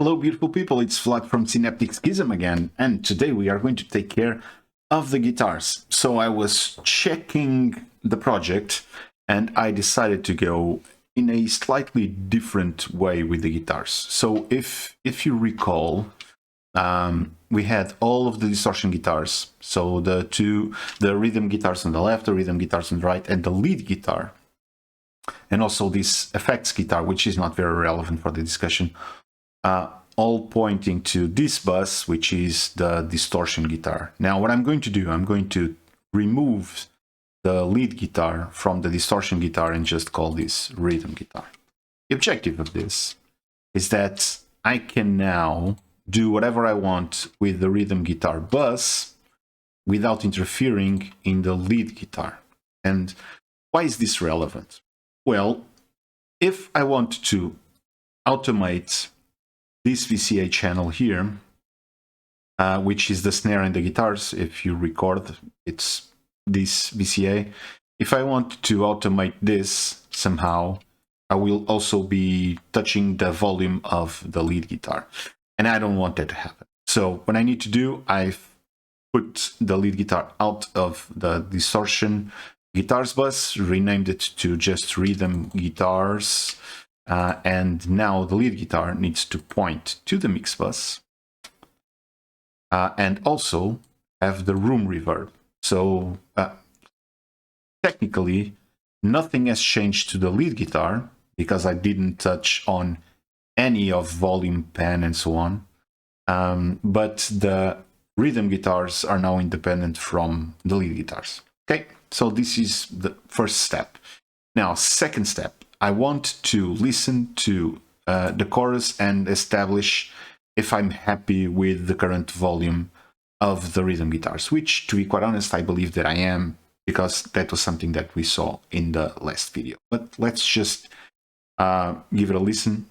Hello beautiful people, it's Vlad from Synaptic Schism again, and today we are going to take care of the guitars. So I was checking the project and I decided to go in a slightly different way with the guitars. So if you recall, we had all of the distortion guitars, so the rhythm guitars on the left, the rhythm guitars on the right, and the lead guitar, and also this effects guitar, which is not very relevant for the discussion. All pointing to this bus, which is the distortion guitar. Now what I'm going to do, I'm going to remove the lead guitar from the distortion guitar and just call this rhythm guitar. The objective of this is that I can now do whatever I want with the rhythm guitar bus without interfering in the lead guitar. And why is this relevant? Well, if I want to automate this VCA channel here, which is the snare and the guitars, if you record, it's this VCA. If I want to automate this somehow, I will also be touching the volume of the lead guitar, and I don't want that to happen. So what I need to do, I've put the lead guitar out of the distortion guitars bus, renamed it to just rhythm guitars, and now the lead guitar needs to point to the mix bus and also have the room reverb. So technically nothing has changed to the lead guitar because I didn't touch on any of volume, pan, and so on, but the rhythm guitars are now independent from the lead guitars. Okay, so this is the first step. Now, second step, I want to listen to the chorus and establish if I'm happy with the current volume of the rhythm guitars, which, to be quite honest, I believe that I am, because that was something that we saw in the last video. But let's just give it a listen.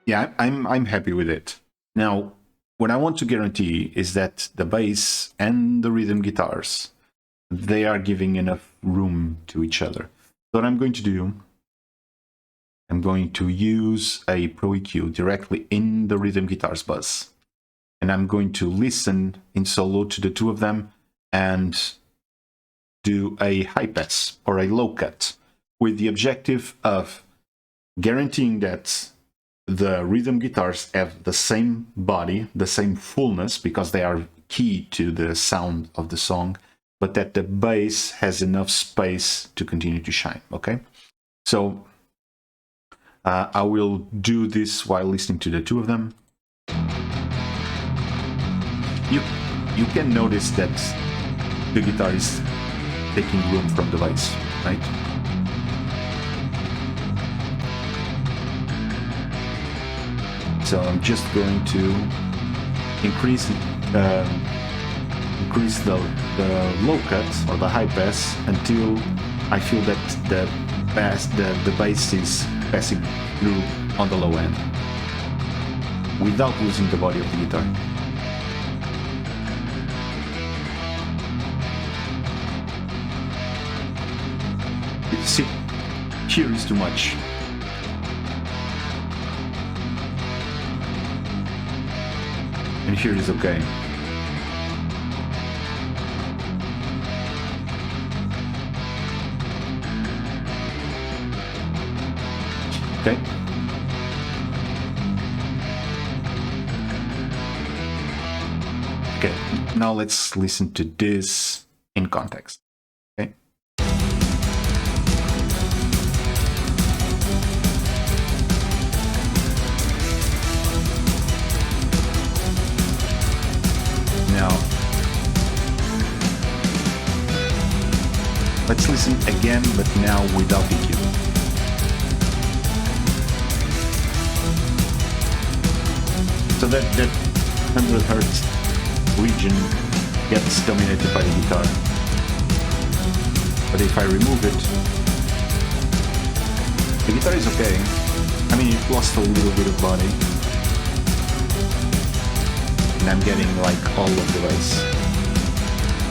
Yeah, I'm happy with it. Now, what I want to guarantee is that the bass and the rhythm guitars, they are giving enough room to each other. So what I'm going to do, I'm going to use a Pro EQ directly in the rhythm guitars bus, and I'm going to listen in solo to the two of them and do a high pass or a low cut with the objective of guaranteeing that the rhythm guitars have the same body, the same fullness, because they are key to the sound of the song, but that the bass has enough space to continue to shine, okay? So I will do this while listening to the two of them. You can notice that the guitar is taking room from the bass, right? So I'm just going to increase the low cut or the high pass until I feel that the bass is passing through on the low end without losing the body of the guitar. See, here is too much. And here is okay. Okay. Okay, now let's listen to this in context. Okay. Now, let's listen again, but now without EQ. So that 100 Hz region gets dominated by the guitar. But if I remove it, the guitar is okay. I mean, it lost a little bit of body. And I'm getting like all of the bass.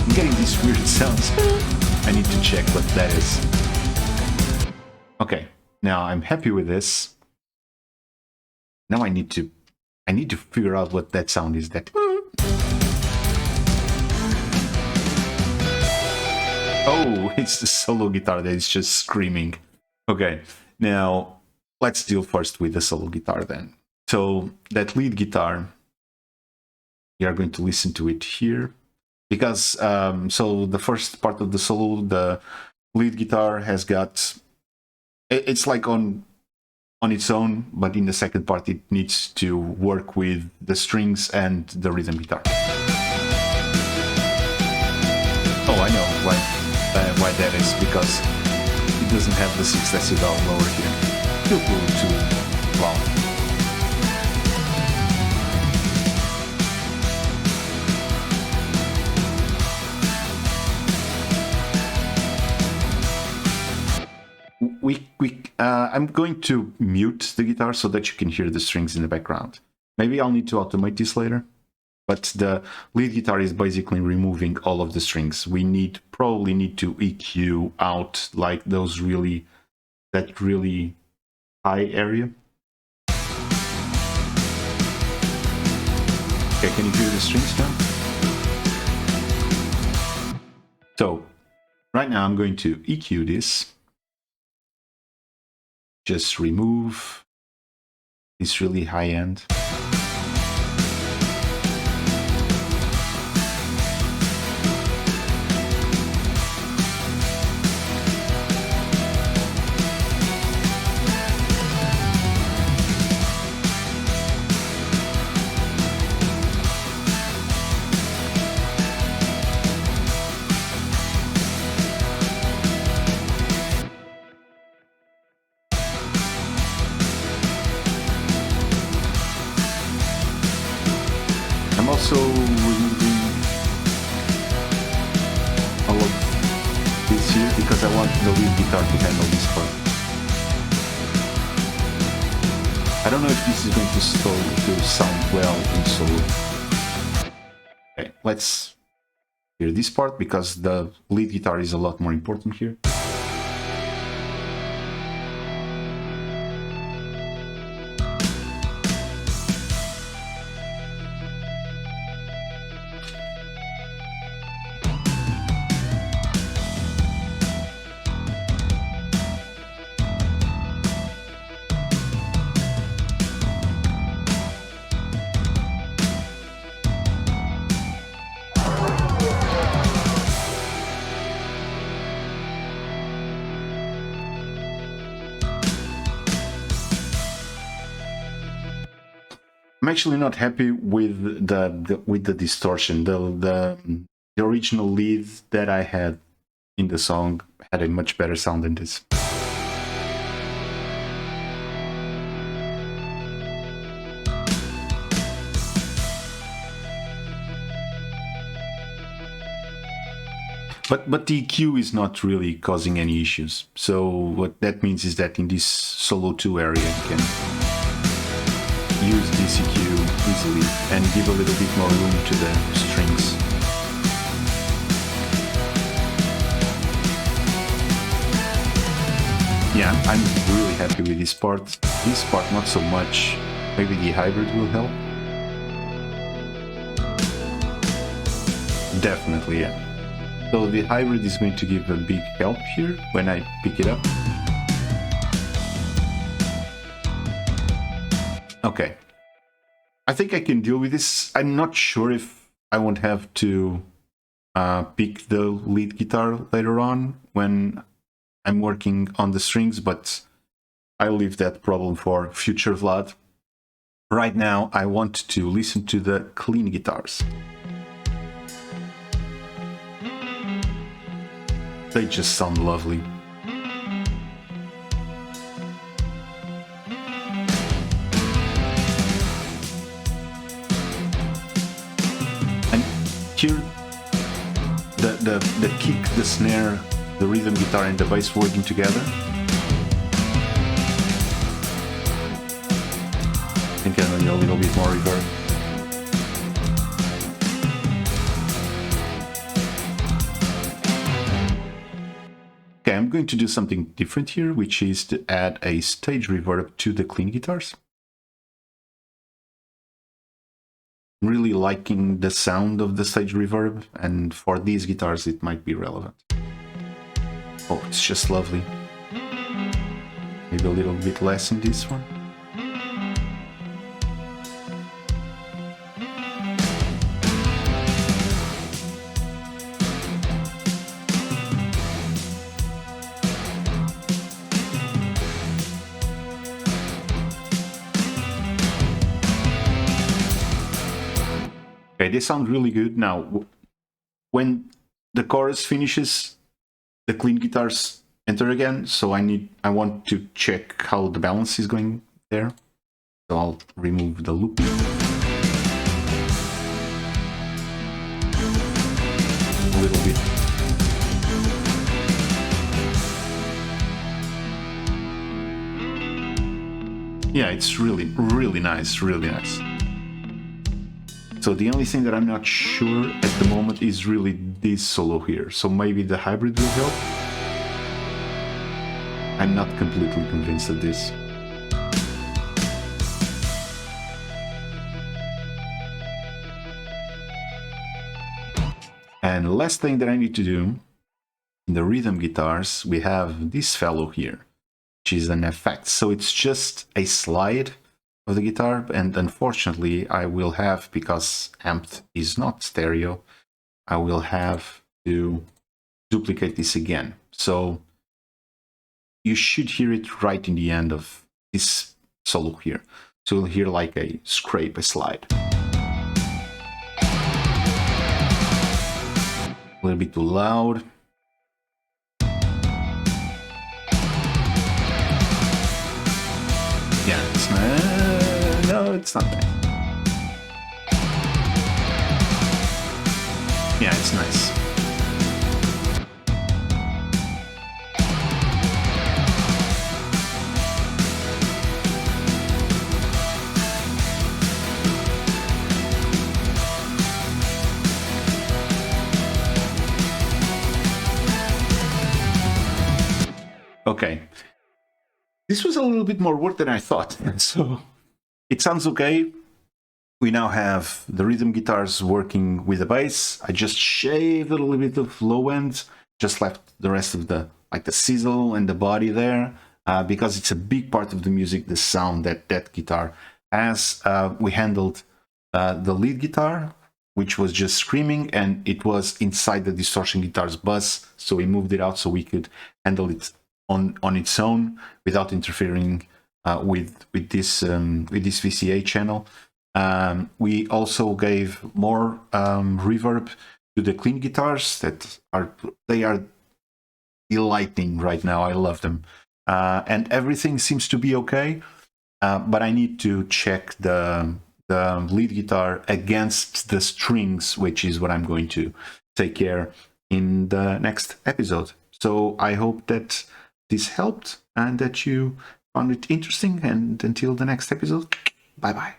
I'm getting these weird sounds. I need to check what that is. Okay, now I'm happy with this. Now I need to figure out what that sound is. That. Oh, it's the solo guitar that is just screaming. Okay, now let's deal first with the solo guitar then. So that lead guitar, we are going to listen to it here. Because, so the first part of the solo, the lead guitar has got, it's like on its own, but in the second part it needs to work with the strings and the rhythm guitar. Oh, I know why that is, because it doesn't have the 6 decibel lower here. Too loud. I'm going to mute the guitar so that you can hear the strings in the background. Maybe I'll need to automate this later. But the lead guitar is basically removing all of the strings. We probably need to EQ out like that really high area. Okay, can you hear the strings now? So right now I'm going to EQ this. Just remove this really high end. Also removing all of this here because I want the lead guitar to handle this part. I don't know if this is going to sound well in solo. Okay, let's hear this part because the lead guitar is a lot more important here. I'm actually not happy with the distortion. The original lead that I had in the song had a much better sound than this. But the EQ is not really causing any issues. So what that means is that in this solo 2 area you can use this EQ easily and give a little bit more room to the strings. Yeah, I'm really happy with this part. This part not so much. Maybe the hybrid will help. Definitely, yeah. So the hybrid is going to give a big help here when I pick it up. Okay. I think I can deal with this. I'm not sure if I won't have to pick the lead guitar later on when I'm working on the strings, but I'll leave that problem for future Vlad. Right now, I want to listen to the clean guitars. They just sound lovely. And here, the kick, the snare, the rhythm guitar and the bass working together. I think I need a little bit more reverb. Okay, I'm going to do something different here, which is to add a stage reverb to the clean guitars. I'm really liking the sound of the stage reverb, and for these guitars it might be relevant. Oh, it's just lovely. Maybe a little bit less in this one. Okay, they sound really good. Now, when the chorus finishes, the clean guitars enter again, so I want to check how the balance is going there. So I'll remove the loop. A little bit. Yeah, it's really, really nice, really nice. So the only thing that I'm not sure at the moment is really this solo here. So maybe the hybrid will help. I'm not completely convinced of this. And last thing that I need to do, in the rhythm guitars, we have this fellow here, which is an effect. So it's just a slide of the guitar, and unfortunately I will have, because amped is not stereo, I will have to duplicate this again. So you should hear it right in the end of this solo here. So you'll hear like a scrape, a slide. A little bit too loud. Yeah, it's not, no, it's not bad. Yeah, it's nice. Okay. This was a little bit more work than I thought, so it sounds okay. We now have the rhythm guitars working with the bass. I just shaved a little bit of low end, just left the rest of the, like the sizzle and the body there, because it's a big part of the music, the sound that that guitar has. We handled the lead guitar, which was just screaming, and it was inside the distortion guitar's bus, so we moved it out so we could handle it on its own without interfering with this VCA channel. We also gave more reverb to the clean guitars that are delighting right now. I love them, and everything seems to be okay. But I need to check the lead guitar against the strings, which is what I'm going to take care in the next episode. So I hope that this helped and that you found it interesting. And until the next episode, bye bye.